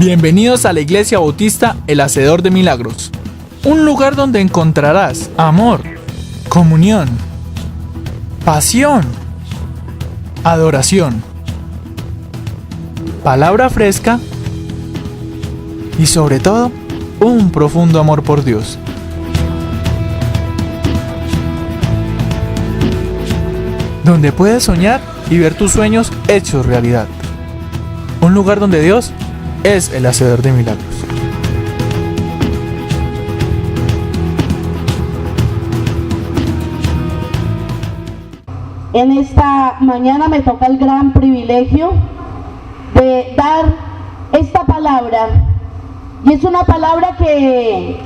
Bienvenidos a la Iglesia Bautista El Hacedor de Milagros, un lugar donde encontrarás amor, comunión, pasión, adoración, palabra fresca y sobre todo, un profundo amor por Dios. Donde puedes soñar y ver tus sueños hechos realidad. Un lugar donde Dios es el hacedor de milagros. En esta mañana me toca el gran privilegio de dar esta palabra, y es una palabra que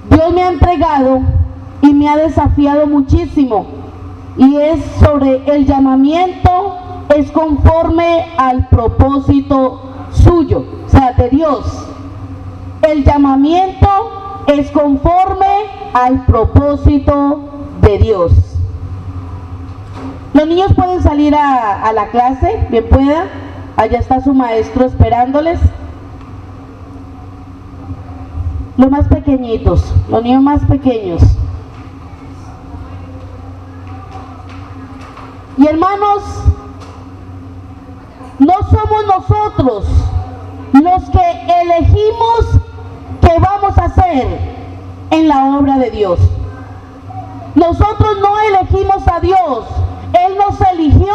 Dios me ha entregado y me ha desafiado muchísimo, y es sobre el llamamiento es conforme al propósito suyo, o sea, de Dios. El llamamiento es conforme al propósito de Dios. Los niños pueden salir a la clase, bien pueda. Allá está su maestro esperándoles. Los más pequeñitos, los niños más pequeños. Y hermanos, no somos nosotros los que elegimos qué vamos a hacer en la obra de Dios. Nosotros no elegimos a Dios, Él nos eligió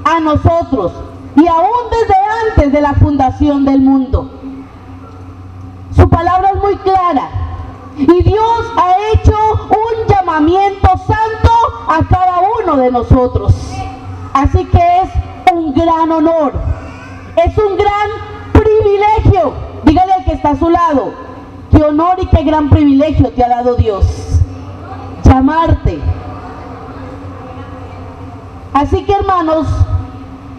a nosotros, y aún desde antes de la fundación del mundo. Su palabra es muy clara, y Dios ha hecho un llamamiento santo a cada uno de nosotros. Así que es un gran honor, es un gran privilegio. Dígale al que está a su lado, qué honor y qué gran privilegio te ha dado Dios, llamarte. Así que hermanos,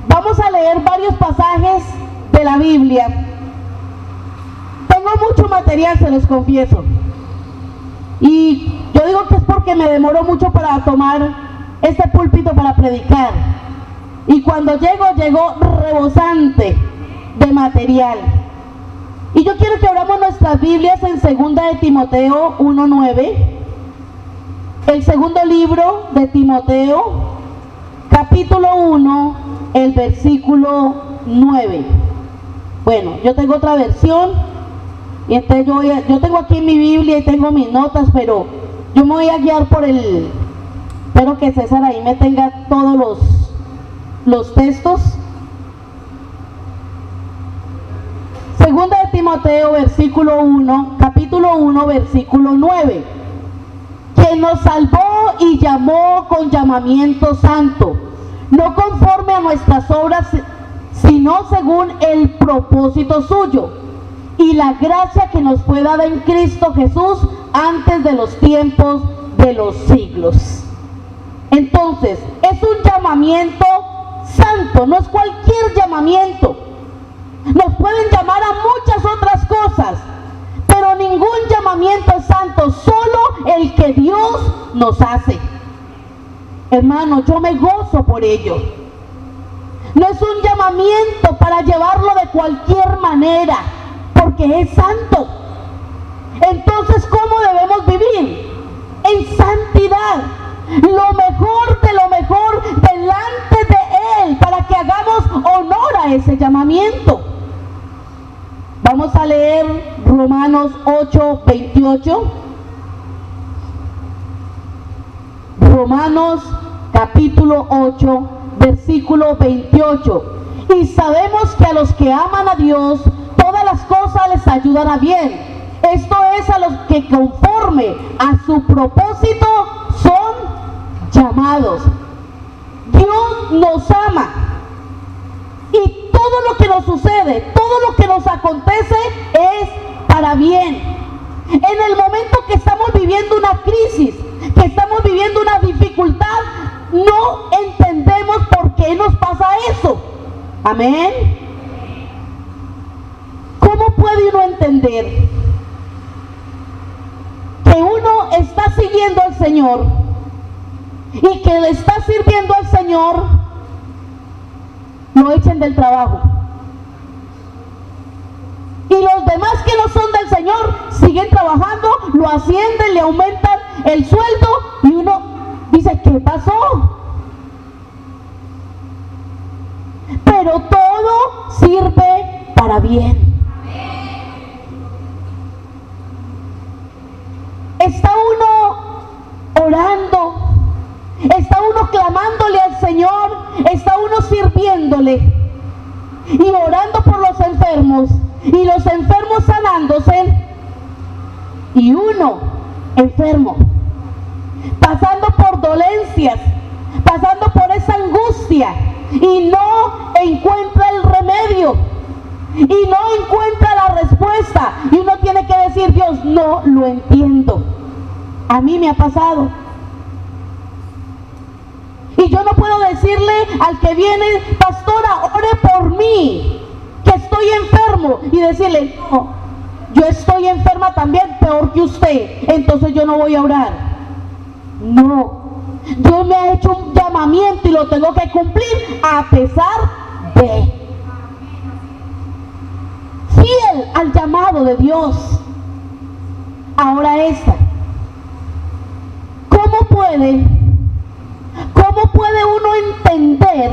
vamos a leer varios pasajes de la Biblia. Tengo mucho material, se los confieso, y yo digo que es porque me demoro mucho para tomar este púlpito para predicar, y cuando llego rebosante de material. Y yo quiero que abramos nuestras Biblias en 2 de Timoteo 1:9, el segundo libro de Timoteo, capítulo 1, el versículo 9. Bueno, yo tengo otra versión, y entonces yo tengo aquí mi Biblia y tengo mis notas, pero yo me voy a guiar por espero que César ahí me tenga todos los textos. Segunda de Timoteo, capítulo 1, versículo 9. Quien nos salvó y llamó con llamamiento santo, no conforme a nuestras obras, sino según el propósito suyo, y la gracia que nos fue dada en Cristo Jesús antes de los tiempos de los siglos. Entonces, es un llamamiento santo, no es cualquier llamamiento. Nos pueden llamar a muchas otras cosas, pero ningún llamamiento es santo, solo el que Dios nos hace. Hermano, yo me gozo por ello. No es un llamamiento para llevarlo de cualquier manera, porque es santo. Entonces, ¿cómo debemos vivir? En santidad, lo mejor de lo mejor delante de Él, para que hagamos honor a ese llamamiento. Vamos a leer Romanos 8:28. Romanos capítulo 8, versículo 28. Y sabemos que a los que aman a Dios, todas las cosas les ayudan a bien. Esto es a los que conforme a su propósito son llamados. Dios nos ama. Y todo lo que nos sucede, todo lo que nos acontece es para bien. En el momento que estamos viviendo una crisis, que estamos viviendo una dificultad, no entendemos por qué nos pasa eso. Amén. ¿Cómo puede uno entender que uno está siguiendo al Señor y que le está sirviendo al Señor, lo echen del trabajo? Y los demás que no son del Señor siguen trabajando, lo ascienden, le aumentan el sueldo y uno dice, ¿qué pasó? Pero todo sirve para bien. Está uno orando, está uno clamándole al Señor, está uno sirviéndole y orando por los enfermos y los enfermos sanándose y uno enfermo, pasando por dolencias, pasando por esa angustia y no encuentra el remedio y no encuentra la respuesta y uno tiene que decir, Dios, no lo entiendo. A mí me ha pasado. Y yo no puedo decirle al que viene, pastora, ore por mí, que estoy enfermo, y decirle, no, yo estoy enferma también, peor que usted, entonces yo no voy a orar. No, Dios me ha hecho un llamamiento y lo tengo que cumplir a pesar de. Fiel al llamado de Dios. Ahora esta, ¿cómo puede uno entender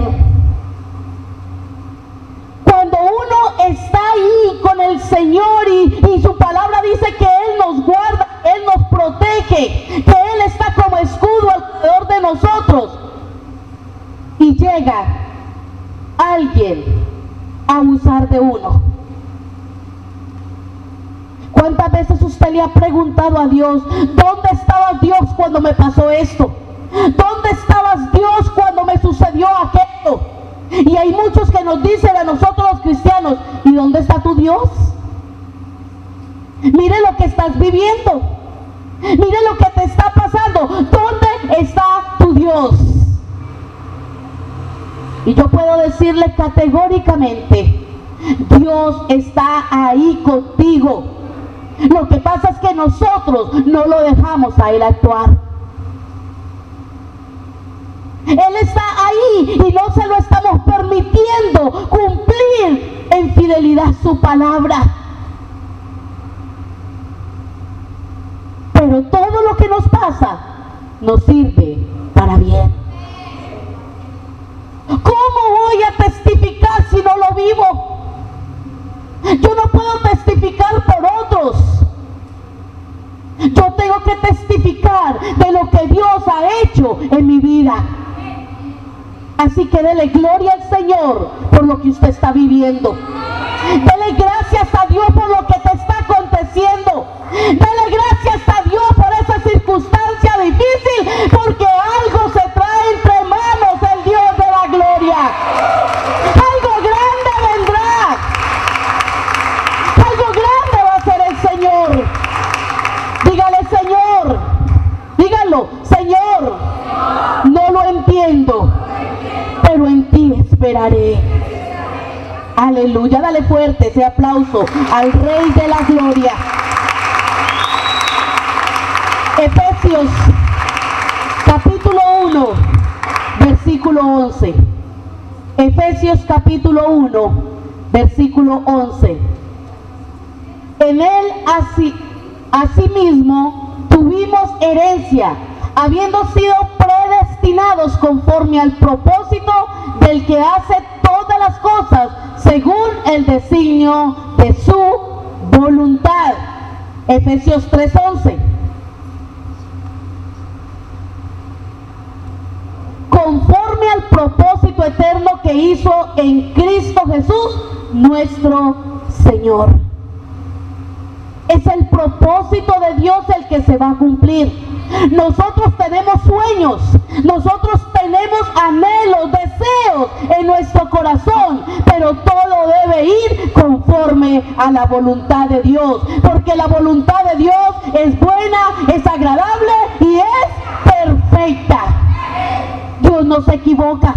cuando uno está ahí con el Señor y su palabra dice que Él nos guarda, Él nos protege, que Él está como escudo alrededor de nosotros y llega alguien a abusar de uno? ¿Cuántas veces usted le ha preguntado a Dios, ¿dónde estabas, Dios, cuando me pasó esto? ¿Dónde estabas, Dios, cuando me sucedió aquello? Y hay muchos que nos dicen a nosotros los cristianos, ¿y dónde está tu Dios? Mire lo que estás viviendo, mire lo que te está pasando, ¿dónde está tu Dios? Y yo puedo decirle categóricamente, Dios está ahí contigo. Lo que pasa es que nosotros no lo dejamos a Él actuar. Él está ahí y no se lo estamos permitiendo cumplir en fidelidad su palabra. Pero todo lo que nos pasa nos sirve para bien. ¿Cómo voy a testificar si no lo vivo? Yo no puedo testificar por otros. Yo tengo que testificar de lo que Dios ha hecho en mi vida. Así que dele gloria al Señor por lo que usted está viviendo. Dele gracias a Dios por lo que te está aconteciendo. Dele gracias a Dios por esa circunstancia difícil, porque algo se trae entre manos el Dios de la gloria. Algo grande vendrá. Algo grande va a ser el Señor. Dígale, Señor, dígalo, Señor, no lo entiendo, pero en ti esperaré. Aleluya, dale fuerte ese aplauso al Rey de la Gloria. Efesios capítulo 1, versículo 11. Efesios capítulo 1, versículo 11. En él asimismo tuvimos herencia, habiendo sido predestinados conforme al propósito del que hace todas las cosas según el designio de su voluntad. Efesios 3:11. Conforme al propósito eterno que hizo en Cristo Jesús, nuestro Señor. Es el propósito de Dios el que se va a cumplir. Nosotros tenemos sueños, nosotros tenemos anhelos, deseos en nuestro corazón, pero todo debe ir conforme a la voluntad de Dios, porque la voluntad de Dios es buena, es agradable y es perfecta. Dios no se equivoca.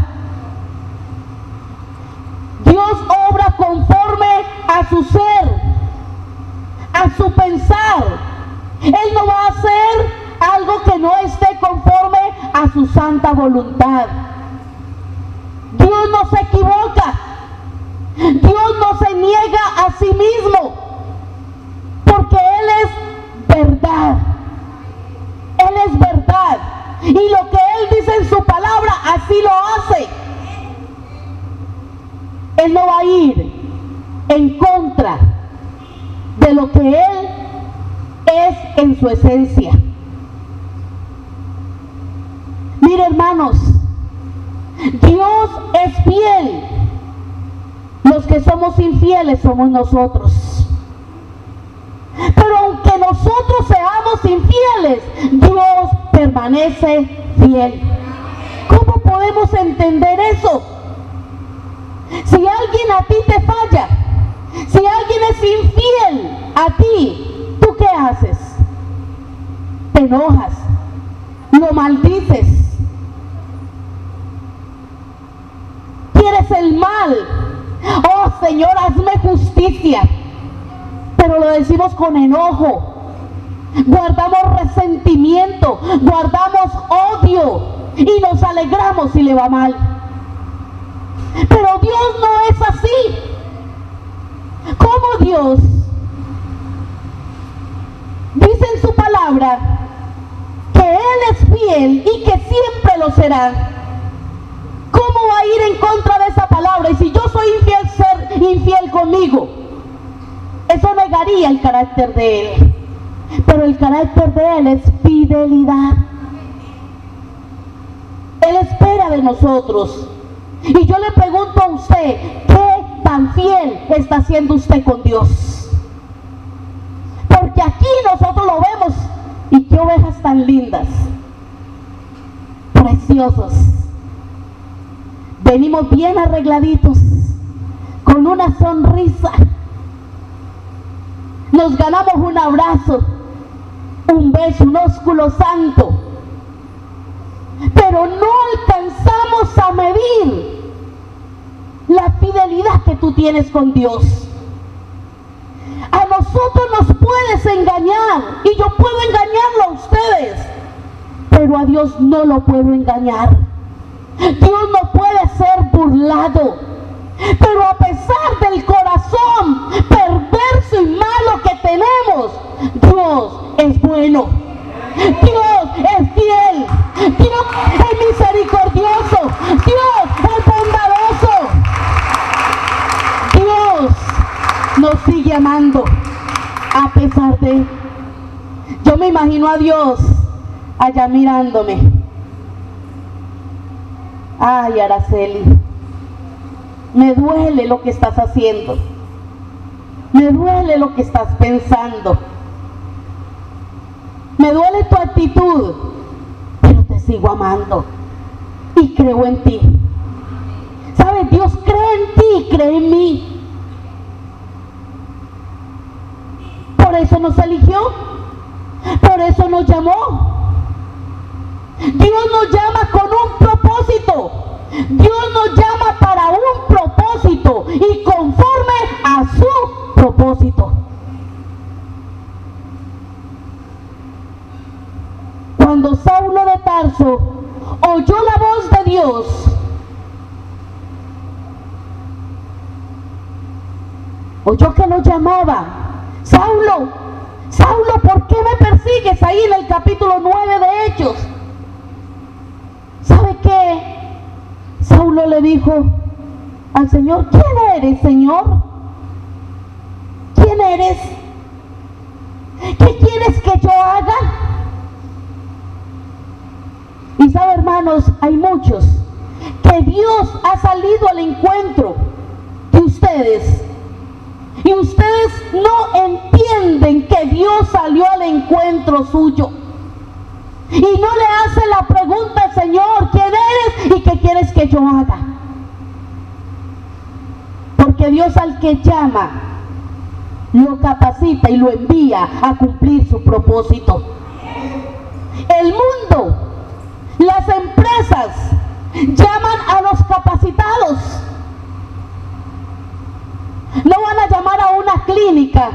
Dios obra conforme a su ser, a su pensar. Él no va a hacer algo que no esté conforme a su santa voluntad. Dios no se equivoca. Dios no se niega a sí mismo. y lo que Él dice en su palabra, así lo hace. Él no va a ir en contra de lo que Él es en su esencia. Mire, hermanos, Dios es fiel. Los que somos infieles somos nosotros. Pero aunque nosotros seamos infieles, Dios permanece fiel. ¿Cómo podemos entender eso? Si alguien a ti te falla, si alguien es infiel a ti, ¿tú qué haces? Te enojas, lo maldices, quieres el mal. Oh Señor, hazme justicia. Pero lo decimos con enojo. Guardamos resentimiento, guardamos odio y nos alegramos si le va mal. Pero Dios no es así. ¿Cómo Dios dice en su palabra que Él es fiel y que siempre lo será? ¿Cómo va a ir en contra de esa palabra? Y si yo soy infiel, ser infiel conmigo, eso negaría el carácter de Él. Pero el carácter de Él es fidelidad. Él espera de nosotros. Y yo le pregunto a usted, ¿qué tan fiel está siendo usted con Dios? Porque aquí nosotros lo vemos. Y qué ovejas tan lindas, preciosos. Venimos bien arregladitos, con una sonrisa. Nos ganamos un abrazo, un beso, un ósculo santo. Pero no alcanzamos a medir la fidelidad que tú tienes con Dios. A nosotros nos puedes engañar y yo puedo engañarlo a ustedes, pero a Dios no lo puedo engañar. Dios no puede ser burlado. Pero a pesar del corazón perverso y malo que tenemos, Dios es bueno. Dios es fiel. Dios es misericordioso. Dios es bondadoso. Dios nos sigue amando a pesar de. Yo me imagino a Dios allá mirándome. Ay, Araceli, me duele lo que estás haciendo. Me duele lo que estás pensando. Me duele tu actitud, pero te sigo amando y creo en ti. ¿Sabes? Dios cree en ti, cree en mí. Por eso nos eligió, por eso nos llamó. Dios nos llama con un propósito. Dios nos llama para un propósito y conforme a su propósito. Cuando Saulo de Tarso oyó la voz de Dios, oyó que lo llamaba: Saulo, Saulo, ¿por qué me persigues? Ahí en el capítulo 9 de Hechos. ¿Sabe qué? Saulo le dijo al Señor: ¿quién eres, Señor? ¿Quién eres? ¿Qué quieres que yo haga? Y sabe, hermanos, hay muchos que Dios ha salido al encuentro de ustedes. Y ustedes no entienden que Dios salió al encuentro suyo. Y no le hace la pregunta al Señor: ¿quién eres y qué quieres que yo haga? Porque Dios al que llama lo capacita y lo envía a cumplir su propósito. El mundo, las empresas llaman a los capacitados. No van a llamar a una clínica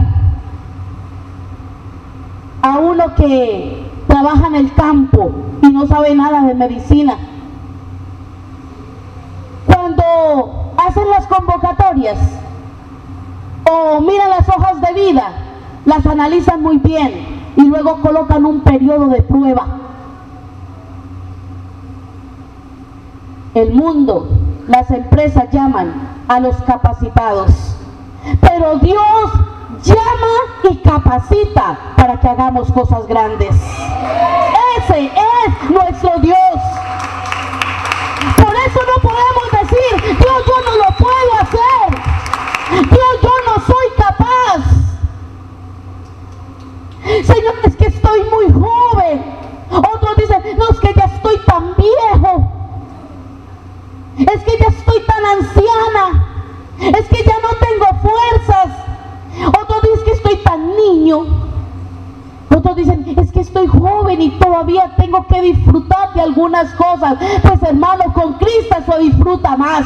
a uno que trabaja en el campo y no sabe nada de medicina. Cuando hacen las convocatorias o miran las hojas de vida, las analizan muy bien y luego colocan un periodo de prueba. el mundo, las empresas llaman a los capacitados, pero Dios llama y capacita para que hagamos cosas grandes. Ese es nuestro Dios. Por eso no podemos decir, Dios, yo no lo puedo hacer, Dios, yo no soy capaz, Señor, es que estoy muy joven. Otros dicen, no, es que ya estoy tan viejo, es que ya estoy tan anciana, es que ya no tengo fuerzas. Otros dicen que estoy tan niño. Otros dicen, es que estoy joven y todavía tengo que disfrutar de algunas cosas. Pues hermano, con Cristo se disfruta más.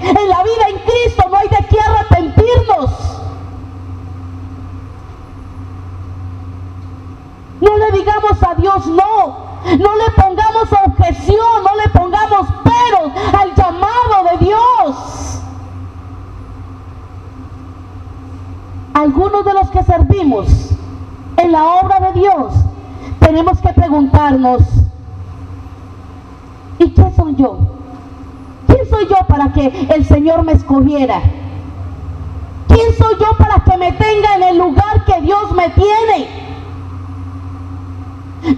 En la vida en Cristo no hay de qué arrepentirnos. No le digamos a Dios no le pongamos objeción, no le pongamos peros al llamado de Dios. Algunos de los que servimos en la obra de Dios tenemos que preguntarnos, ¿y quién soy yo? ¿Quién soy yo para que el Señor me escogiera? ¿Quién soy yo para que me tenga en el lugar que Dios me tiene?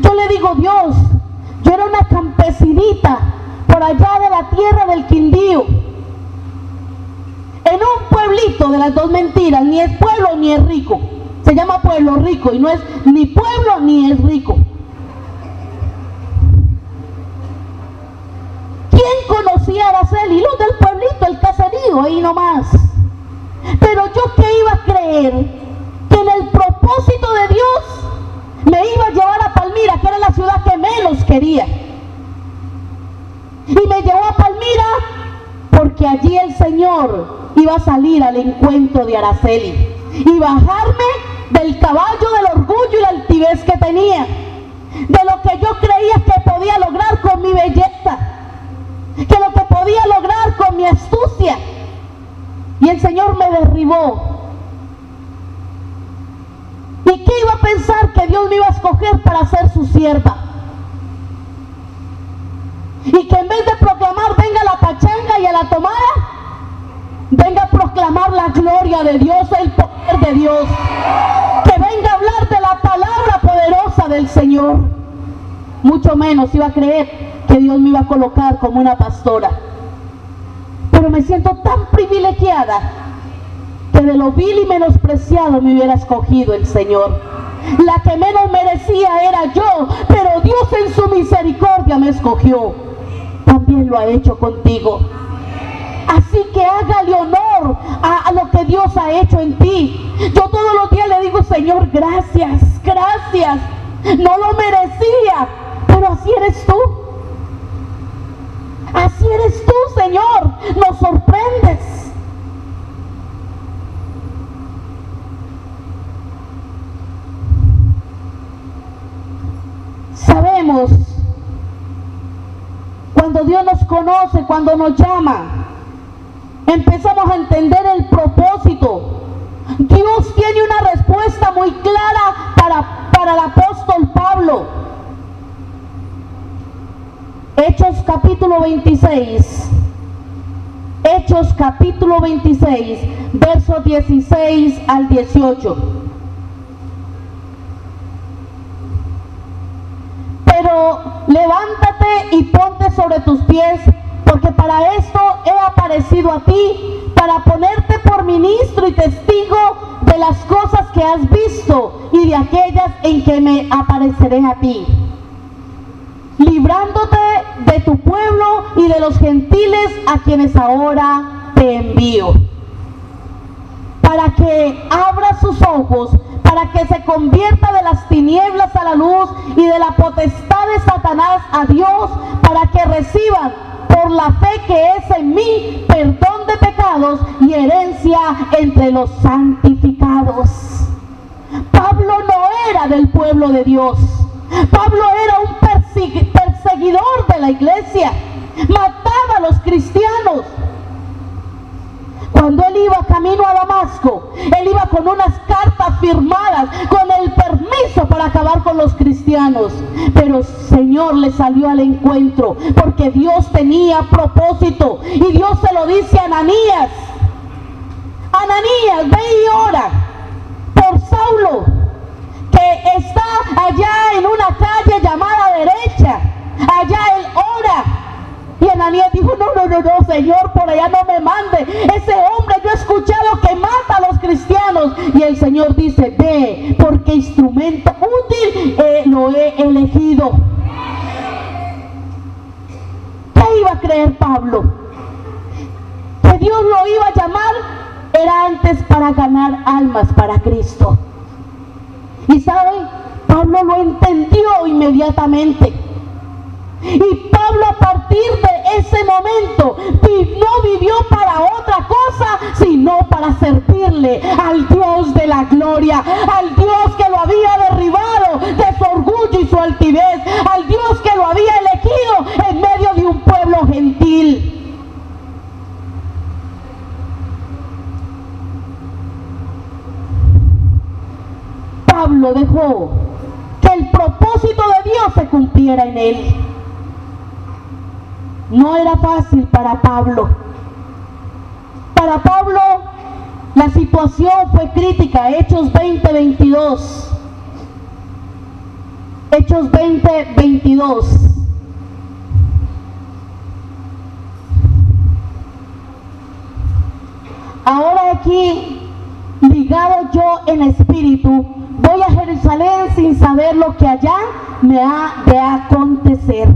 Yo le digo, Dios, yo era una campesinita por allá de la tierra del Quindío, en un pueblito de las dos mentiras, ni es pueblo ni es rico, se llama pueblo rico y no es ni pueblo ni es rico. ¿Quién conocía a Araceli? Los del pueblito, el caserío, ahí nomás. Pero yo que iba a creer que en el propósito de Dios me iba a llevar a Palmira, que era la ciudad que menos quería. Y me llevó a Palmira porque allí el Señor iba a salir al encuentro de Araceli y bajarme del caballo del orgullo y la altivez que tenía, de lo que yo creía que podía lograr con mi belleza, que lo que podía lograr con mi astucia. Y el Señor me derribó. ¿Y qué iba a pensar que Dios me iba a escoger para ser su sierva? Y que en vez de proclamar venga la pachanga y a la tomada, venga a proclamar la gloria de Dios, el poder de Dios, que venga a hablar de la palabra poderosa del Señor. Mucho menos iba a creer que Dios me iba a colocar como una pastora. Pero me siento tan privilegiada que de lo vil y menospreciado me hubiera escogido el Señor. La que menos merecía era yo, pero Dios en su misericordia me escogió. También lo ha hecho contigo. Así que hágale honor a lo que Dios ha hecho en ti. Yo todos los días le digo, Señor, gracias, gracias. No lo merecía, pero así eres tú. Así eres tú, Señor. Nos sorprendes. Sabemos cuando Dios nos conoce, cuando nos llama, empezamos a entender el propósito. Dios tiene una respuesta muy clara para el apóstol Pablo. Hechos capítulo 26. Hechos capítulo 26, versos 16 al 18. Pero levántate y ponte sobre tus pies, porque para esto he aparecido a ti, para ponerte por ministro y testigo de las cosas que has visto y de aquellas en que me apareceré a ti, librándote de tu pueblo y de los gentiles a quienes ahora te envío, para que abra sus ojos, para que se convierta de las tinieblas a la luz y de la potestad de Satanás a Dios, para que reciban por la fe que es en mí perdón de pecados y herencia entre los santificados. Pablo no era del pueblo de Dios. Pablo era un perseguidor de la iglesia. Mataba a los cristianos. Cuando él iba camino a Damasco, él iba con unas cartas firmadas, con el permiso para acabar con los cristianos, pero el Señor le salió al encuentro, porque Dios tenía propósito, y Dios se lo dice a Ananías: Ananías, ve y ora por Saulo, que está allá en una calle llamada Derecha. Allá él ora. Y Ananías dijo: no, Señor, por allá no me mande. Ese hombre, yo he escuchado que mata a los cristianos. Y el Señor dice: ve, porque instrumento útil lo he elegido. ¿Qué iba a creer Pablo? Que Dios lo iba a llamar era antes para ganar almas para Cristo. Y ¿saben? Pablo lo entendió inmediatamente. Y Pablo, a partir de ese momento, no vivió para otra cosa, sino para servirle al Dios de la gloria, al Dios que lo había derribado de su orgullo y su altivez, al Dios que lo había elegido en medio de un pueblo gentil. Pablo dejó que el propósito de Dios se cumpliera en él. No era fácil para Pablo. Para Pablo la situación fue crítica. Hechos 20:22. Hechos 20:22. Ahora aquí, ligado yo en espíritu, voy a Jerusalén sin saber lo que allá me ha de acontecer.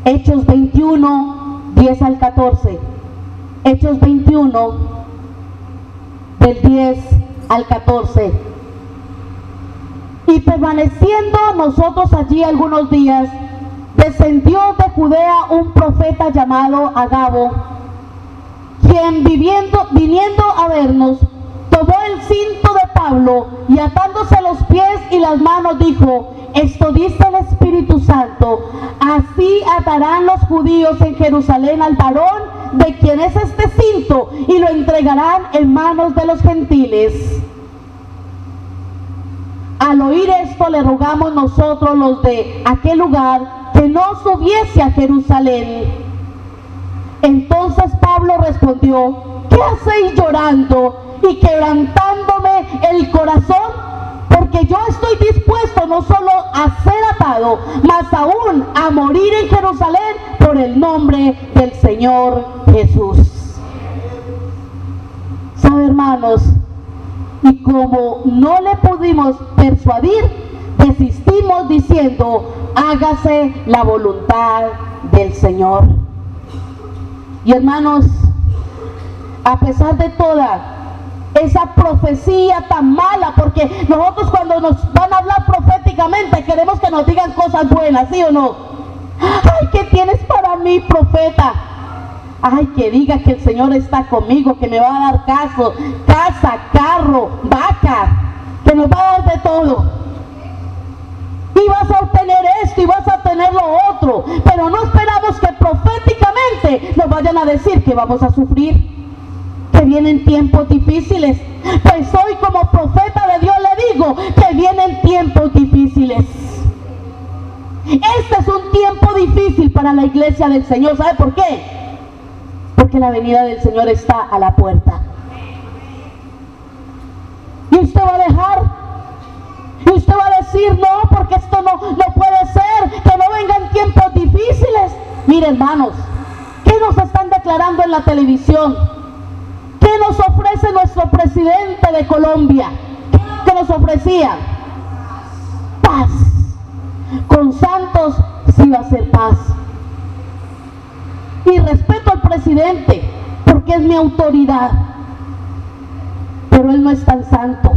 Hechos 21, 10 al 14. Hechos 21, del 10 al 14. Y permaneciendo nosotros allí algunos días, descendió de Judea un profeta llamado Agabo, quien viniendo a vernos, tomó el cinto de Pablo y atándose los pies y las manos dijo: esto dice el Espíritu Santo, así atarán los judíos en Jerusalén al varón de quien es este cinto, y lo entregarán en manos de los gentiles. Al oír esto, le rogamos nosotros, los de aquel lugar, que no subiese a Jerusalén. Entonces Pablo respondió: ¿qué hacéis llorando y quebrantándome el corazón? Porque yo estoy dispuesto no solo a ser atado, mas aún a morir en Jerusalén por el nombre del Señor Jesús. ¿Sabe, hermanos? Y como no le pudimos persuadir, desistimos diciendo: hágase la voluntad del Señor. Y hermanos, a pesar de toda esa profecía tan mala, porque nosotros cuando nos van a hablar proféticamente queremos que nos digan cosas buenas, ¿sí o no? Ay, ¿qué tienes para mí, profeta? Ay, que diga que el Señor está conmigo, que me va a dar casa, carro, vaca, que nos va a dar de todo. Y vas a obtener esto y vas a obtener lo otro, pero no esperamos que proféticamente nos vayan a decir que vamos a sufrir, que vienen tiempos difíciles. Pues hoy, como profeta de Dios, le digo que vienen tiempos difíciles. Este es un tiempo difícil para la iglesia del Señor. ¿Sabe por qué? Porque la venida del Señor está a la puerta. Y usted va a dejar, y usted va a decir: no, porque esto no puede ser, que no vengan tiempos difíciles. Mire, hermanos, ¿qué nos están declarando en la televisión? ¿Qué nos ofrece nuestro presidente de Colombia? ¿Qué nos ofrecía? Paz. Con Santos sí va a ser paz. Y respeto al presidente porque es mi autoridad, pero él no es tan santo.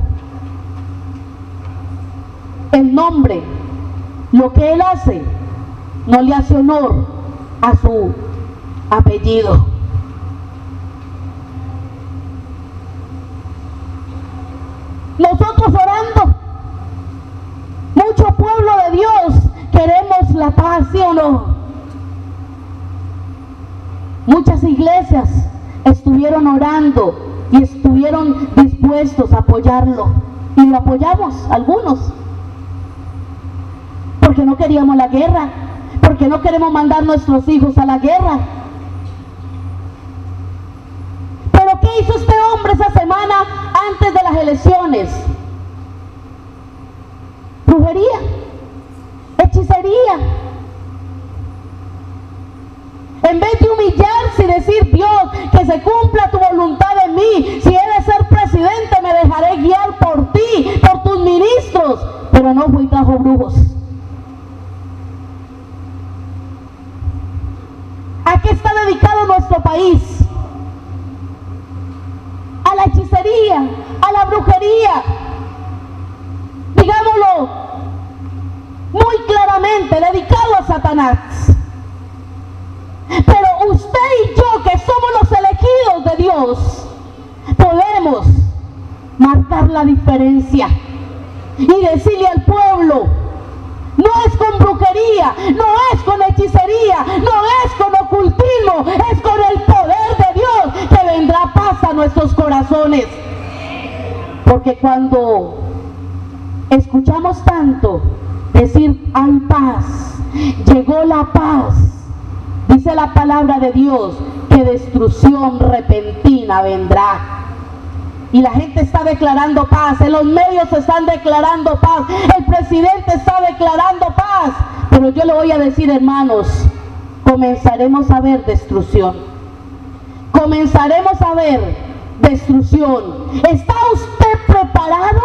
El nombre, lo que él hace, no le hace honor a su apellido. Nosotros orando, mucho pueblo de Dios, queremos la paz, ¿sí o no? Muchas iglesias estuvieron orando y estuvieron dispuestos a apoyarlo, y lo apoyamos algunos. queríamos la guerra, porque no queremos mandar nuestros hijos a la guerra. Pero ¿qué hizo este hombre esa semana antes de las elecciones? Brujería, hechicería. En vez de humillarse y decir, Dios, que se cumpla tu voluntad en mí, si he de ser presidente me dejaré guiar por ti, por tus ministros, pero no fue y trajo brujos. ¿A qué está dedicado nuestro país? A la hechicería, a la brujería. Digámoslo muy claramente, dedicado a Satanás. Pero usted y yo, que somos los elegidos de Dios, podemos marcar la diferencia y decirle al pueblo: no es con brujería, no es con hechicería, no es con ocultismo, es con el poder de Dios que vendrá paz a nuestros corazones. Porque cuando escuchamos tanto decir hay paz, llegó la paz, dice la palabra de Dios que destrucción repentina vendrá. Y la gente está declarando paz, en los medios están declarando paz, el presidente está declarando paz. Pero yo le voy a decir, hermanos, comenzaremos a ver destrucción. Comenzaremos a ver destrucción. ¿Está usted preparado?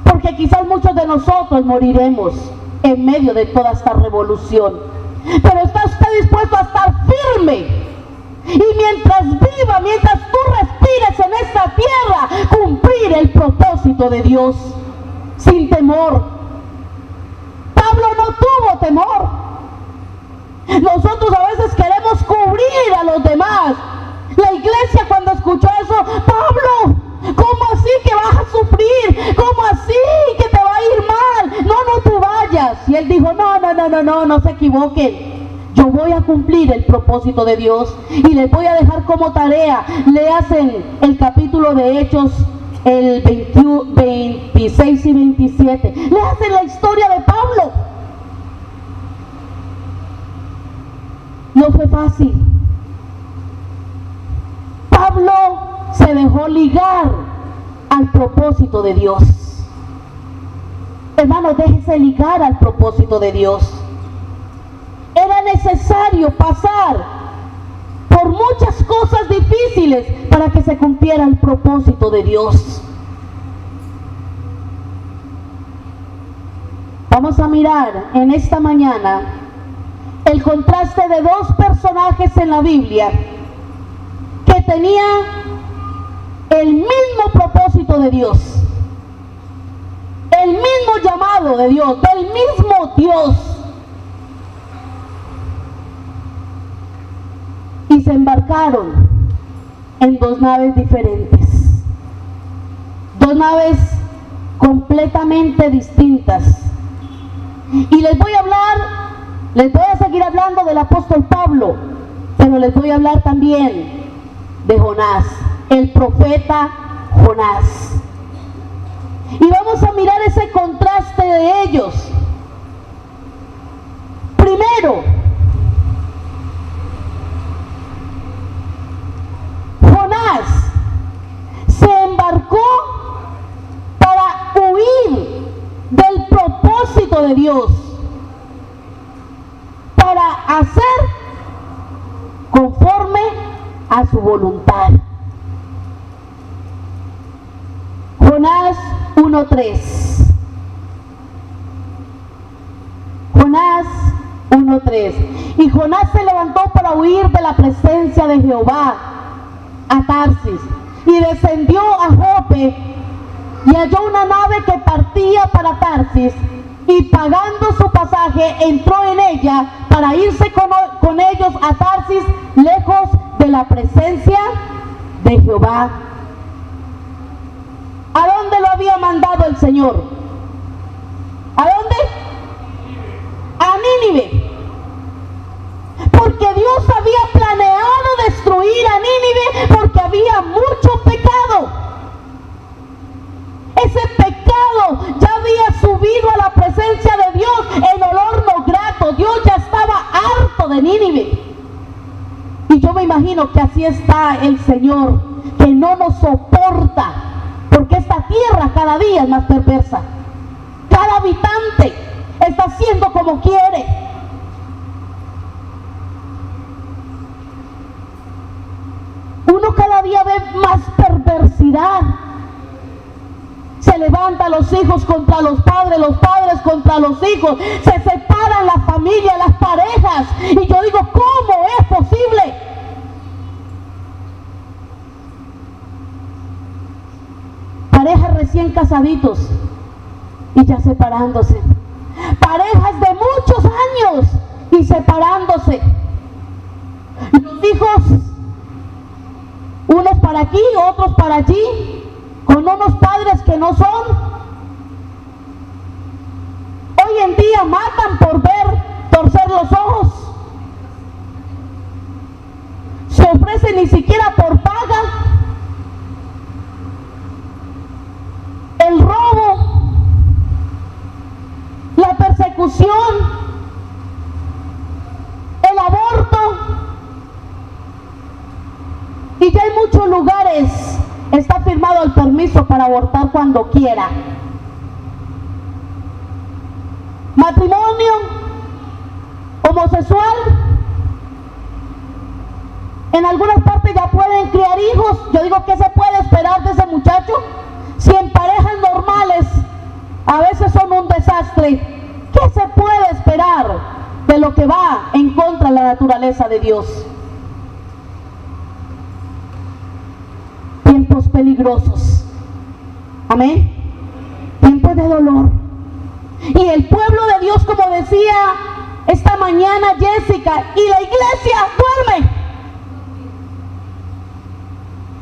Porque quizás muchos de nosotros moriremos en medio de toda esta revolución. Pero ¿está usted dispuesto a estar firme? Y mientras viva, mientras tú respires en esta tierra, cumplir el propósito de Dios sin temor. Pablo no tuvo temor. Nosotros a veces queremos cubrir a los demás. La iglesia, cuando escuchó eso: Pablo, ¿cómo así que vas a sufrir? ¿Cómo así que te va a ir mal? No te vayas. Y él dijo: no se equivoquen. Yo voy a cumplir el propósito de Dios y les voy a dejar como tarea. Lean el capítulo de Hechos, el 26 y 27. Lean la historia de Pablo. No fue fácil. Pablo se dejó ligar al propósito de Dios. Hermanos, déjese ligar al propósito de Dios. Era necesario pasar por muchas cosas difíciles para que se cumpliera el propósito de Dios. Vamos a mirar en esta mañana el contraste de dos personajes en la Biblia que tenían el mismo propósito de Dios, el mismo llamado de Dios, del mismo Dios. Y se embarcaron en dos naves diferentes, dos naves completamente distintas. Y les voy a seguir hablando del apóstol Pablo, pero les voy a hablar también de Jonás, el profeta Jonás. Y vamos a mirar ese contraste de ellos. Primero, Jonás se embarcó para huir del propósito de Dios, para hacer conforme a su voluntad. Jonás 1:3. Jonás 1:3. Y Jonás se levantó para huir de la presencia de Jehová a Tarsis, y descendió a Jope, y halló una nave que partía para Tarsis, y pagando su pasaje entró en ella para irse con ellos a Tarsis, lejos de la presencia de Jehová. ¿A dónde lo había mandado el Señor? ¿A dónde? A Nínive. Porque Dios había planeado destruir a Nínive porque había mucho pecado. Ese pecado ya había subido a la presencia de Dios pueblo de Nínive. Y yo me imagino que así está el Señor, que no nos soporta, porque esta tierra cada día es más perversa. Cada habitante está haciendo como quiere. Uno cada día ve más perversidad. Se levantan los hijos contra los padres contra los hijos, se separan las familias, las parejas, y yo digo, ¿cómo es posible? Parejas recién casaditos y ya separándose, parejas de muchos años y separándose, los hijos, unos para aquí, otros para allí, con unos padres que no son. Hoy en día matan por ver, torcer los ojos. Se ofrecen ni siquiera por paga. El robo, la persecución, el aborto. Y ya en muchos lugares está firmado el permiso para abortar cuando quiera. Matrimonio homosexual. En algunas partes ya pueden criar hijos. Yo digo, ¿qué se puede esperar de ese muchacho? Si en parejas normales a veces son un desastre, ¿qué se puede esperar de lo que va en contra de la naturaleza de Dios? Tiempos peligrosos. Amén. Tiempos de dolor. Y el pueblo de Dios, como decía esta mañana Jessica, y la iglesia duerme.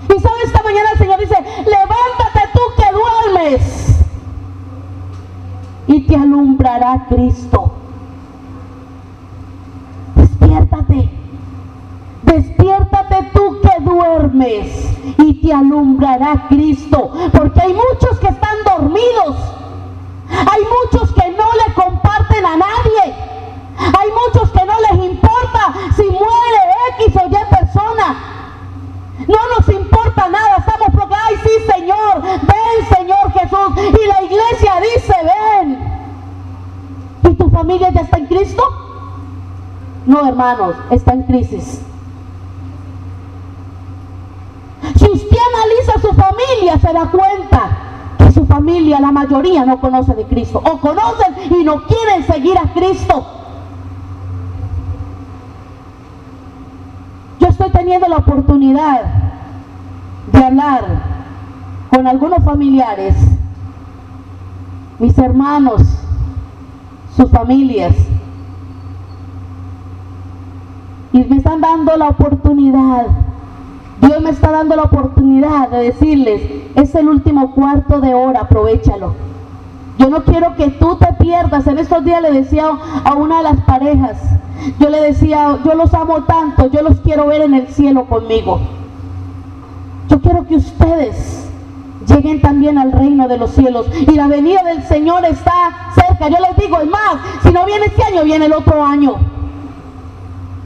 Y sabe, esta mañana el Señor dice, levántate tú que duermes, y te alumbrará Cristo. Despiértate. Despiértate tú que duermes, y te alumbrará Cristo. Porque hay muchos que están dormidos. Hay muchos que no le comparten a nadie. Hay muchos que no les importa si muere X o Y persona. No nos importa nada. Estamos porque, ay sí Señor, ven Señor Jesús. Y la iglesia dice, ven. ¿Y tu familia ya está en Cristo? No, hermanos, está en crisis. Si usted analiza su familia, se da cuenta que su familia, la mayoría, no conoce de Cristo, o conocen y no quieren seguir a Cristo. Yo estoy teniendo la oportunidad de hablar con algunos familiares, mis hermanos, sus familias, y me están dando la oportunidad. Dios me está dando la oportunidad de decirles, es el último cuarto de hora, aprovéchalo. Yo no quiero que tú te pierdas. En estos días le decía a una de las parejas, yo le decía, yo los amo tanto, yo los quiero ver en el cielo conmigo. Yo quiero que ustedes lleguen también al reino de los cielos, y la venida del Señor está cerca. Yo les digo, es más, si no viene este año, viene el otro año.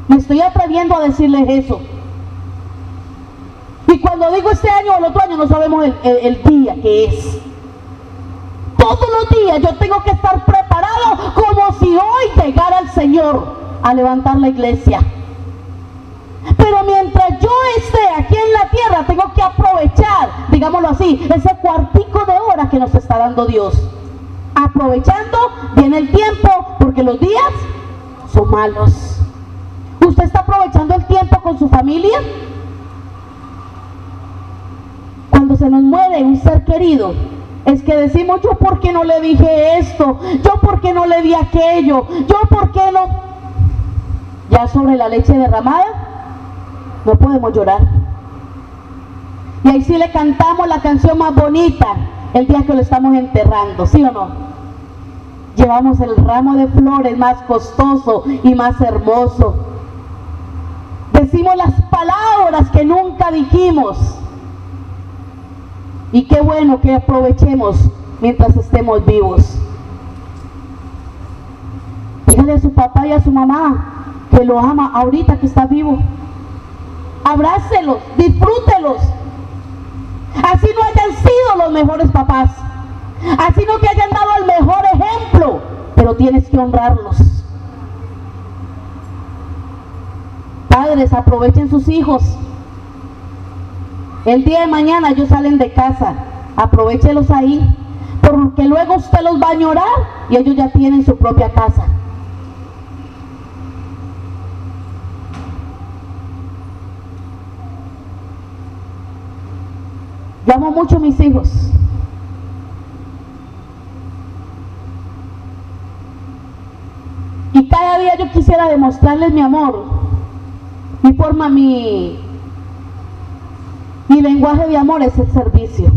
Me estoy atreviendo a decirles eso. Y cuando digo este año o el otro año, no sabemos el día que es. Todos los días yo tengo que estar preparado como si hoy llegara el Señor a levantar la iglesia. Pero mientras yo esté aquí en la tierra, tengo que aprovechar, digámoslo así, ese cuartico de hora que nos está dando Dios. Aprovechando bien el tiempo, porque los días son malos. ¿Usted está aprovechando el tiempo con su familia? Cuando se nos muere un ser querido, es que decimos, yo por qué no le dije esto, yo por qué no le di aquello, yo por qué no. Ya sobre la leche derramada no podemos llorar. Y ahí sí le cantamos la canción más bonita el día que lo estamos enterrando, ¿sí o no? Llevamos el ramo de flores más costoso y más hermoso. Decimos las palabras que nunca dijimos. Y qué bueno que aprovechemos mientras estemos vivos. Dígale a su papá y a su mamá, que lo ama ahorita que está vivo. Abrácelos, disfrútelos. Así no hayan sido los mejores papás, así no te hayan dado el mejor ejemplo, pero tienes que honrarlos. Padres, aprovechen sus hijos. El día de mañana ellos salen de casa, aprovéchelos ahí, porque luego usted los va a añorar y ellos ya tienen su propia casa. Yo amo mucho a mis hijos. Y cada día yo quisiera demostrarles mi amor, mi forma, mi lenguaje de amor es el servicio,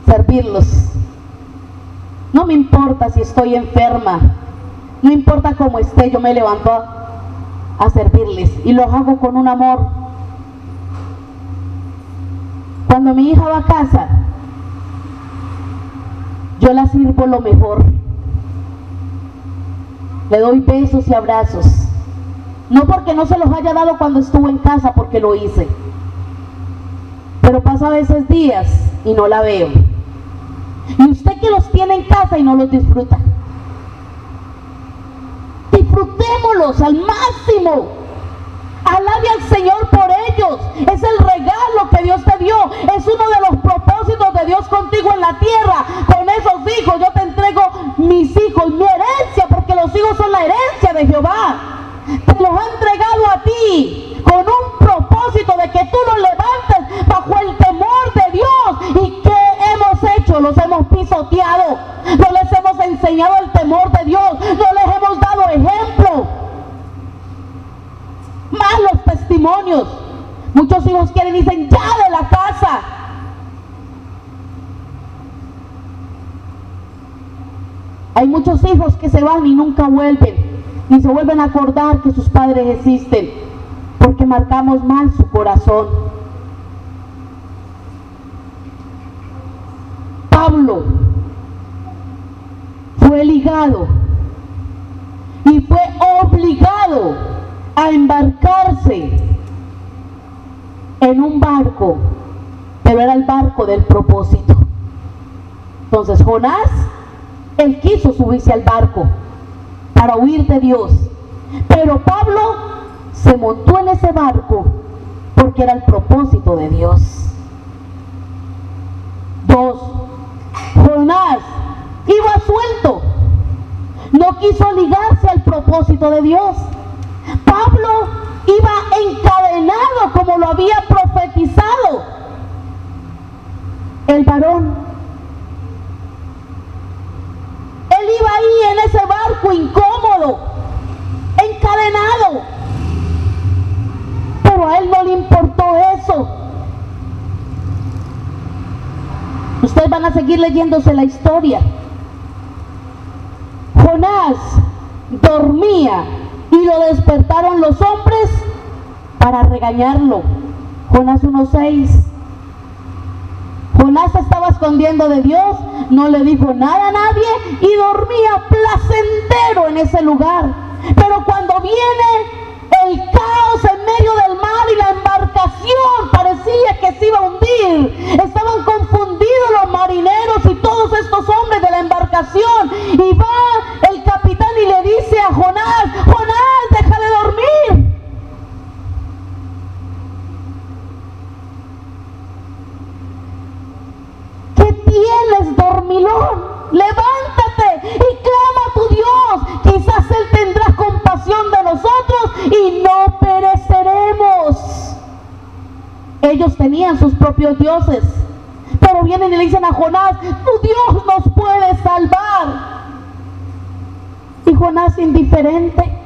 servirlos. No me importa si estoy enferma, no importa cómo esté, yo me levanto a servirles y lo hago con un amor. Cuando mi hija va a casa, yo la sirvo lo mejor. Le doy besos y abrazos. No porque no se los haya dado cuando estuvo en casa, porque lo hice. Pero pasa a veces días y no la veo. Y usted que los tiene en casa y no los disfruta. Disfrutémoslos al máximo. Alabe al Señor por ellos. Es el regalo que Dios te dio. Es uno de los propósitos de Dios contigo en la tierra. Con esos hijos yo te entrego mis hijos, mi herencia, porque los hijos son la herencia de Jehová. Te los ha entregado a ti con un propósito de que tú los levantes bajo el temor de Dios. ¿Y qué hemos hecho? Los hemos pisoteado. No les hemos enseñado el temor de Dios. No les hemos dado ejemplo. Más los testimonios. Muchos hijos quieren y dicen ya de la casa. Hay muchos hijos que se van y nunca vuelven, ni se vuelven a acordar que sus padres existen, porque marcamos mal su corazón. Pablo fue ligado y fue obligado a embarcarse en un barco, pero era el barco del propósito. Entonces Jonás, él quiso subirse al barco para huir de Dios, pero Pablo se montó en ese barco porque era el propósito de Dios. 2. Jonás iba suelto, no quiso ligarse al propósito de Dios. Pablo iba encadenado como lo había profetizado el varón. Él iba ahí en ese barco incómodo, encadenado, pero a él no le importó eso. Ustedes van a seguir leyéndose la historia. Jonás dormía y lo despertaron los hombres para regañarlo. Jonás 1:6. Jonás se estaba escondiendo de Dios, no le dijo nada a nadie y dormía placentero en ese lugar. Pero cuando viene el caos en medio del mar y la embarcación parecía que se iba a hundir, estaban confundidos los marineros y todos estos hombres de la embarcación, y va el capitán y le dice a Jonás: Jonás, deja de dormir. ¿Qué tienes, dormilón? Levántate y clama a tu Dios. Quizás Él tendrá compasión de nosotros y no pereceremos. Ellos tenían sus propios dioses, pero vienen y le dicen a Jonás: tu Dios nos puede salvar. Y Jonás, indiferente,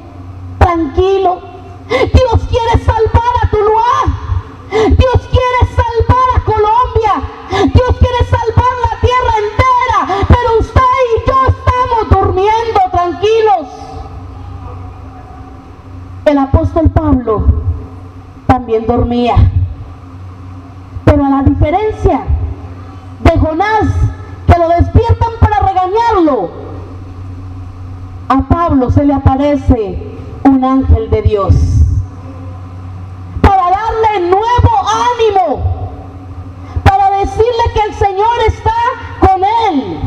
tranquilo: Dios quiere salvar a Tuluá, Dios quiere salvar a Colombia, Dios quiere salvar la tierra entera, pero usted y yo estamos durmiendo tranquilos. El apóstol Pablo también dormía, pero a la diferencia de Jonás, que lo despiertan para regañarlo, a Pablo se le aparece un ángel de Dios para darle nuevo ánimo, para decirle que el Señor está con él.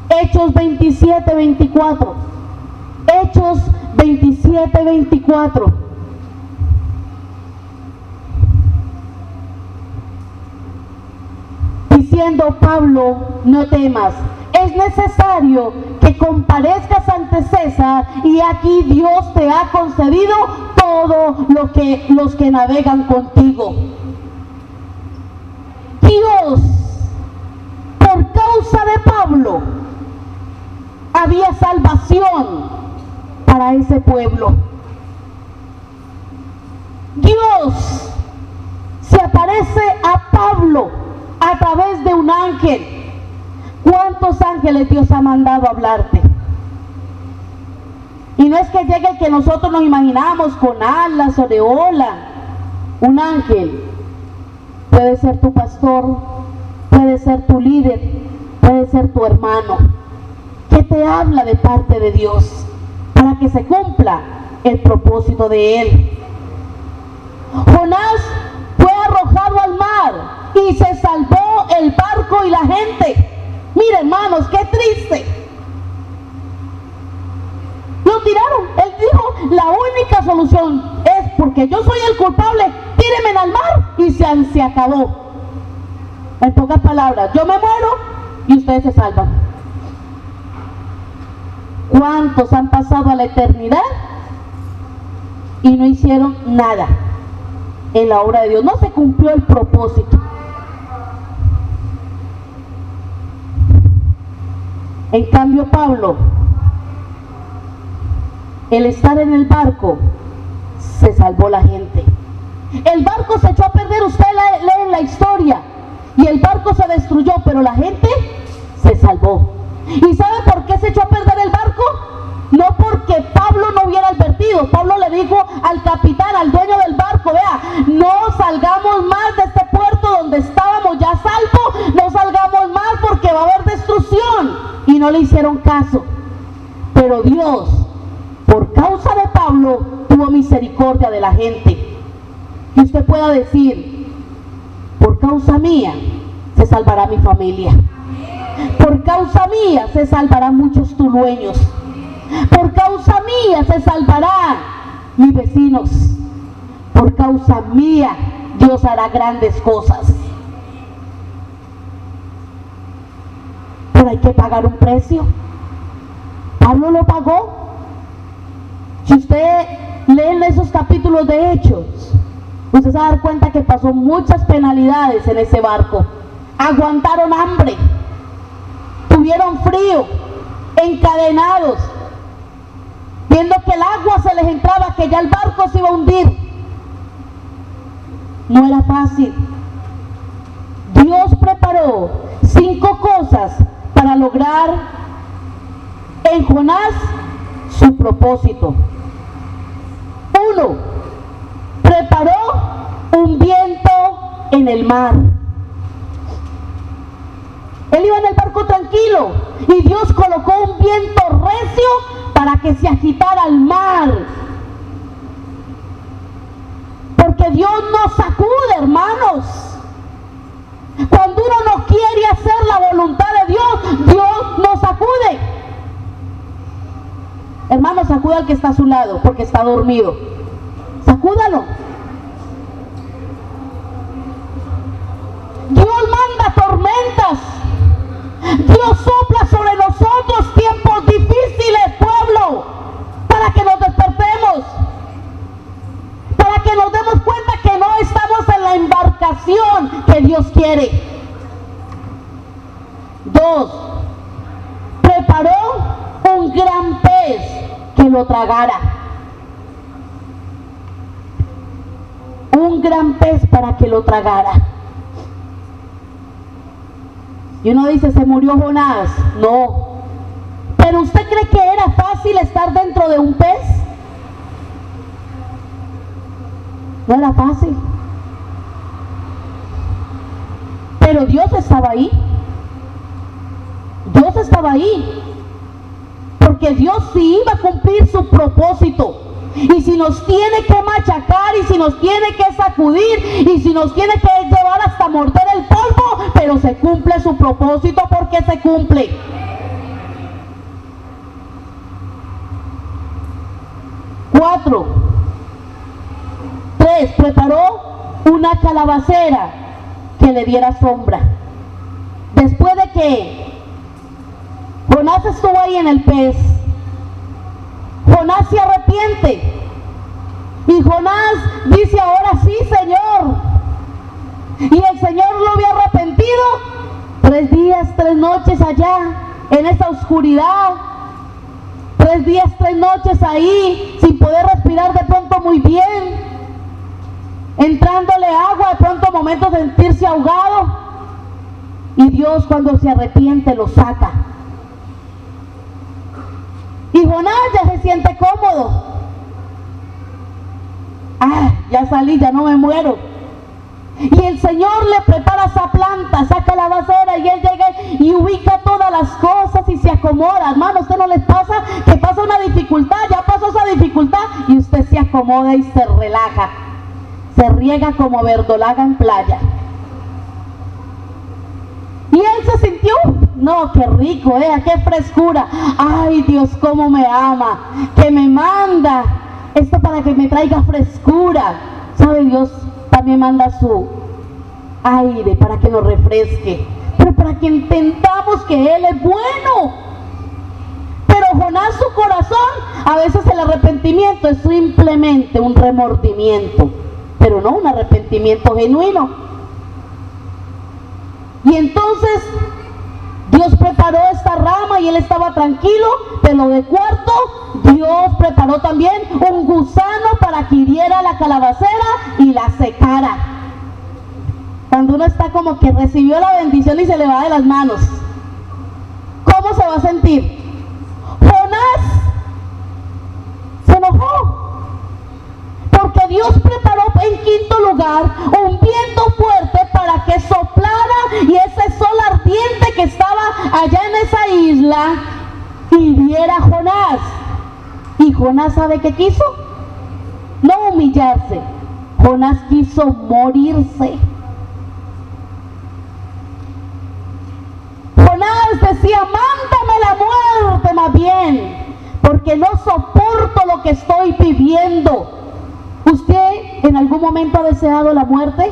Hechos 27:24. Hechos 27:24. Diciendo Pablo: no temas, es necesario que comparezcas ante César, y aquí Dios te ha concedido todo lo que los que navegan contigo. Dios, por causa de Pablo, había salvación para ese pueblo. Dios se aparece a Pablo a través de un ángel. ¿Cuántos ángeles Dios ha mandado a hablarte? Y no es que llegue el que nosotros nos imaginamos con alas o de ola. Un ángel puede ser tu pastor, puede ser tu líder, puede ser tu hermano, que te habla de parte de Dios para que se cumpla el propósito de él. Jonás fue arrojado al mar y se salvó el barco y la gente. Mira, hermanos, qué triste. Lo tiraron. Él dijo: la única solución es, porque yo soy el culpable, tírenme al mar y se acabó. En pocas palabras, yo me muero y ustedes se salvan. ¿Cuántos han pasado a la eternidad y no hicieron nada en la obra de Dios? No se cumplió el propósito. En cambio, Pablo, el estar en el barco, se salvó la gente. El barco se echó a perder, usted lee la historia, y el barco se destruyó, pero la gente se salvó. ¿Y sabe por qué se echó a perder el barco? No porque Pablo no hubiera advertido. Pablo le dijo al capitán, al dueño del barco: vea, no salgamos más de este puerto donde estábamos ya salvo, no salgamos más porque va a haber destrucción. Y no le hicieron caso. Pero Dios, por causa de Pablo, tuvo misericordia de la gente. Y usted pueda decir: por causa mía se salvará mi familia, por causa mía se salvarán muchos tulueños, por causa mía se salvarán mis vecinos, por causa mía Dios hará grandes cosas. Pero hay que pagar un precio. Pablo lo pagó. Si usted lee en esos capítulos de Hechos, usted se va a dar cuenta que pasó muchas penalidades en ese barco. Aguantaron hambre, tuvieron frío, encadenados, viendo que el agua se les entraba, que ya el barco se iba a hundir. No era fácil. Dios preparó 5 cosas para lograr en Jonás su propósito. 1. Preparó un viento en el mar. Él iba en el barco tranquilo y Dios colocó un viento recio para que se agitara el mar. Porque Dios nos sacude, hermanos. Cuando uno no quiere hacer la voluntad de Dios, Dios nos sacude. Hermano, sacuda al que está a su lado porque está dormido. Sacúdalo. Dios manda tormentas. Dios sopla sobre nosotros tiempos difíciles, pueblo, para que nos despertemos, para que nos demos cuenta que no estamos en la embarcación que Dios quiere. 2. Preparó un gran pez que lo tragara. Un gran pez para que lo tragara. Y uno dice: ¿se murió Jonás? No. ¿Pero usted cree que era fácil estar dentro de un pez? No era fácil. Pero Dios estaba ahí. Dios estaba ahí. porque Dios sí iba a cumplir su propósito. Y si nos tiene que machacar, y si nos tiene que sacudir, y si nos tiene que llevar hasta morder el polvo, pero se cumple su propósito, porque se cumple. Tres, preparó una calabacera que le diera sombra. Después de que Jonás estuvo ahí en el pez, Jonás se arrepiente. Y Jonás dice: ahora sí, Señor. Y el Señor lo había arrepentido. 3 días, 3 noches allá, en esa oscuridad. 3 días, 3 noches ahí, sin poder respirar de pronto muy bien. Entrándole agua, de pronto momentos de sentirse ahogado. Y Dios, cuando se arrepiente, lo saca. Y Jonás ya se siente cómodo. Ya salí, ya no me muero. Y el Señor le prepara esa planta, esa calabacera, y él llega y ubica todas las cosas y se acomoda. Hermano, ¿a usted no les pasa que pasa una dificultad? Ya pasó esa dificultad y usted se acomoda y se relaja. Se riega como verdolaga en playa. Y él se sintió, no, qué rico, qué frescura. Ay, Dios, cómo me ama, que me manda esto para que me traiga frescura. ¿Sabe? Dios también manda su aire para que nos refresque, pero para que entendamos que Él es bueno. Pero Jonás, su corazón, a veces el arrepentimiento es simplemente un remordimiento, pero no un arrepentimiento genuino. Y entonces Dios preparó esta rama y él estaba tranquilo, pero de cuarto Dios preparó también un gusano para que hiriera la calabacera y la secara. Cuando uno está como que recibió la bendición y se le va de las manos, ¿cómo se va a sentir? Jonás se enojó, porque Dios preparó en quinto lugar un viento fuerte para que soplara y ese sol ardiente que estaba allá en esa isla hiriera a Jonás. Y Jonás, ¿sabe qué quiso? No humillarse, Jonás quiso morirse. Jonás decía: mándame la muerte más bien, porque no soporto lo que estoy viviendo. ¿Usted en algún momento ha deseado la muerte?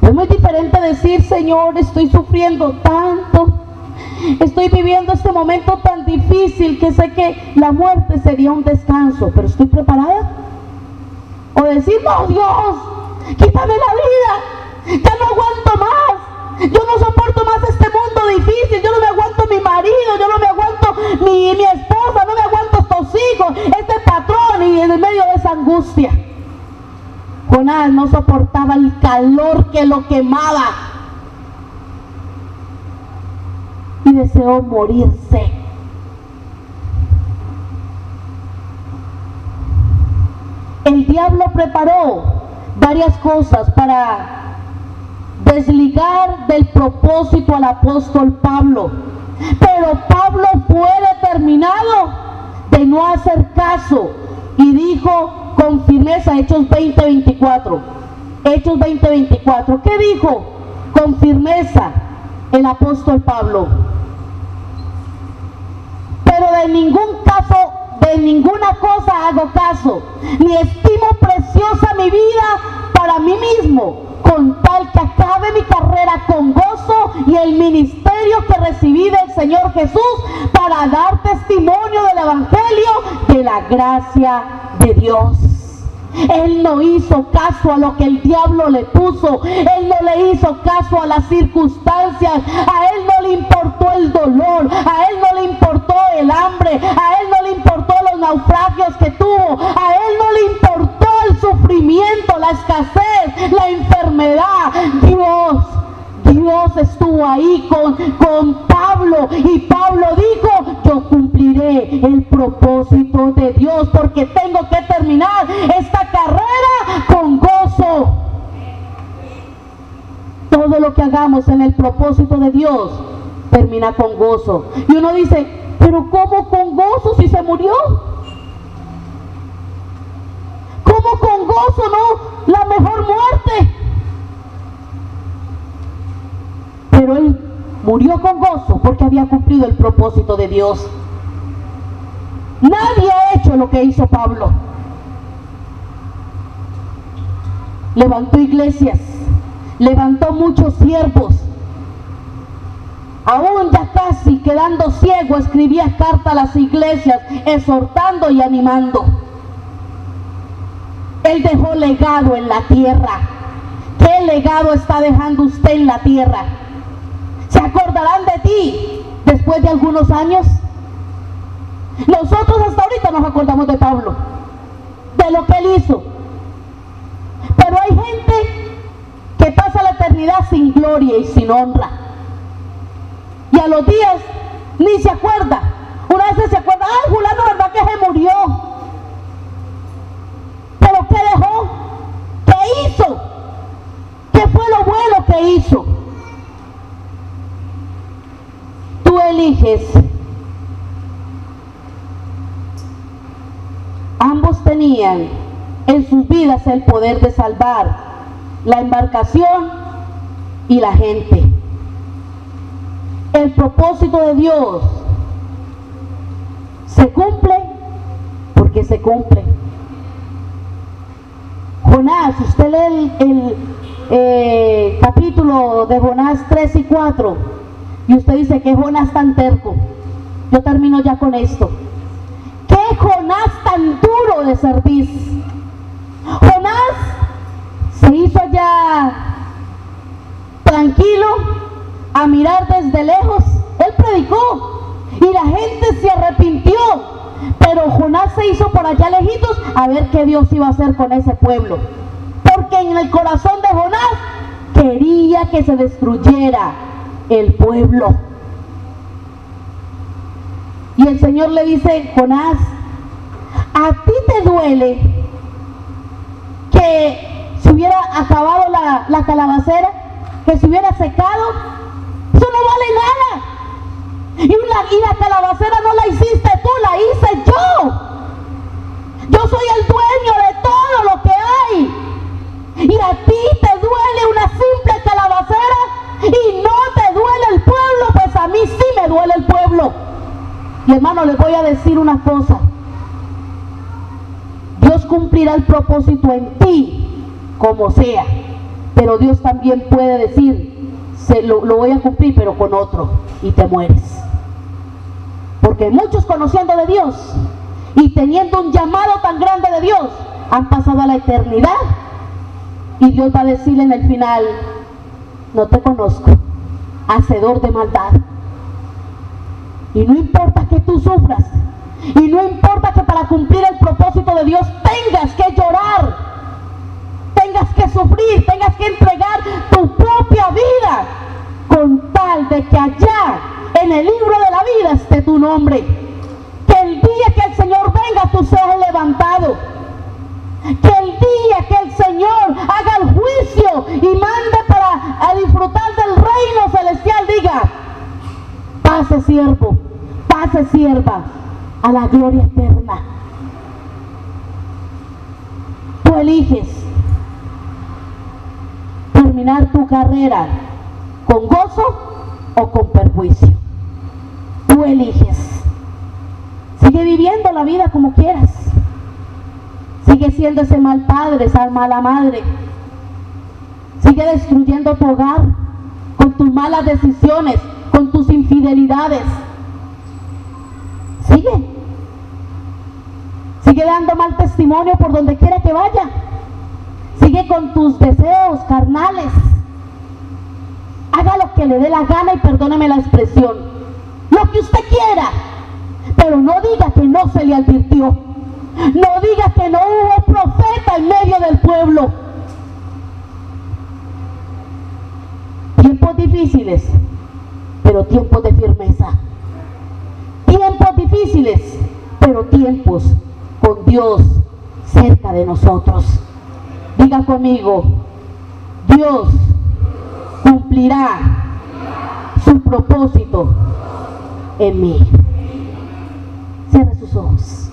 Es muy diferente decir: Señor, estoy sufriendo tanto, estoy viviendo este momento tan difícil que sé que la muerte sería un descanso, pero ¿estoy preparada? O decir: no, Dios, quítame la vida, ya no aguanto más, yo no soporto más este mundo difícil, yo no me aguanto mi marido, yo no me aguanto mi esposa, no me aguanto estos hijos, este patrón, y en medio de esa angustia. Jonás no soportaba el calor que lo quemaba y deseó morirse. El diablo preparó varias cosas para desligar del propósito al apóstol Pablo, pero Pablo fue determinado de no hacer caso y dijo con firmeza, Hechos 20:24. Hechos 20:24. ¿Qué dijo con firmeza el apóstol Pablo? Pero de ninguna cosa hago caso, ni estimo preciosa mi vida para mí mismo, con tal que acabe mi carrera con gozo y el ministerio que recibí del Señor Jesús para dar testimonio del evangelio de la gracia de Dios. Él no hizo caso a lo que el diablo le puso, él no le hizo caso a las circunstancias, a él no le importó el dolor, a él no le importó el hambre, a él no le importó los naufragios que tuvo, a él no le importó el sufrimiento, la escasez, la enfermedad. Dios estuvo ahí con Pablo, y Pablo dijo: yo cumpliré el propósito de Dios, porque tengo que terminar esta carrera con gozo. Todo lo que hagamos en el propósito de Dios termina con gozo. Y uno dice, pero ¿cómo con gozo si se murió? ¿Cómo con gozo, no? La mejor muerte. Pero él murió con gozo porque había cumplido el propósito de Dios. Nadie ha hecho lo que hizo Pablo. Levantó iglesias, levantó muchos siervos. Aún ya casi quedando ciego, escribía cartas a las iglesias, exhortando y animando. Él dejó legado en la tierra. ¿Qué legado está dejando usted en la tierra? ¿Se acordarán de ti después de algunos años? Nosotros hasta ahorita nos acordamos de Pablo, de lo que él hizo. Pero hay gente que pasa la eternidad sin gloria y sin honra. Y a los días ni se acuerda. Una vez se acuerda, ay, fulano, ¿verdad que se murió? ¿Pero qué dejó? ¿Qué hizo? ¿Qué fue lo bueno que hizo? Tú eliges. Ambos tenían en sus vidas el poder de salvar la embarcación y la gente. El propósito de Dios se cumple porque se cumple. Jonás, usted lee el capítulo de Jonás 3 y 4 y usted dice que Jonás tan terco. Yo termino ya con esto. ¿Qué Jonás tan duro de cerviz? Jonás se hizo allá tranquilo a mirar desde lejos. Él predicó y la gente se arrepintió, pero Jonás se hizo por allá lejitos a ver qué Dios iba a hacer con ese pueblo, porque en el corazón de Jonás quería que se destruyera el pueblo. Y el Señor le dice, Jonás, ¿a ti te duele que se hubiera acabado la calabacera? ¿Que se hubiera secado? Eso no vale nada. Y la calabacera no la hiciste tú, la hice yo. Yo soy el dueño de todo lo que hay. Y a ti te duele una simple calabacera y no te duele el pueblo, pues a mí sí me duele el pueblo. Y hermano, les voy a decir una cosa. Dios cumplirá el propósito en ti, como sea. Pero Dios también puede decir, lo voy a cumplir, pero con otro, y te mueres. Porque muchos conociendo de Dios y teniendo un llamado tan grande de Dios, han pasado a la eternidad. Y Dios va a decirle en el final, no te conozco, hacedor de maldad. Y no importa que tú sufras, y no importa que para cumplir el propósito de Dios tengas que llorar, tengas que sufrir, tengas que entregar tu propia vida, con tal de que allá en el libro de la vida esté tu nombre. Que el día que el Señor venga tú seas levantado. Que el día que el Señor haga el juicio y mande para disfrutar del reino celestial, diga, pase siervo, pase sierva a la gloria eterna. Tú eliges terminar tu carrera con gozo o con perjuicio. Tú eliges. Sigue viviendo la vida como quieras. Sigue siendo ese mal padre, esa mala madre. Sigue destruyendo tu hogar con tus malas decisiones, con tus infidelidades. Sigue dando mal testimonio por donde quiera que vaya. Sigue con tus deseos carnales. Haga lo que le dé la gana y perdóneme la expresión, lo que usted quiera, pero no diga que no se le advirtió. No diga que no hubo profeta en medio del pueblo. Tiempos difíciles, pero tiempos de firmeza. Tiempos difíciles, pero tiempos con Dios cerca de nosotros. Diga conmigo, Dios cumplirá su propósito en mí. Cierre sus ojos.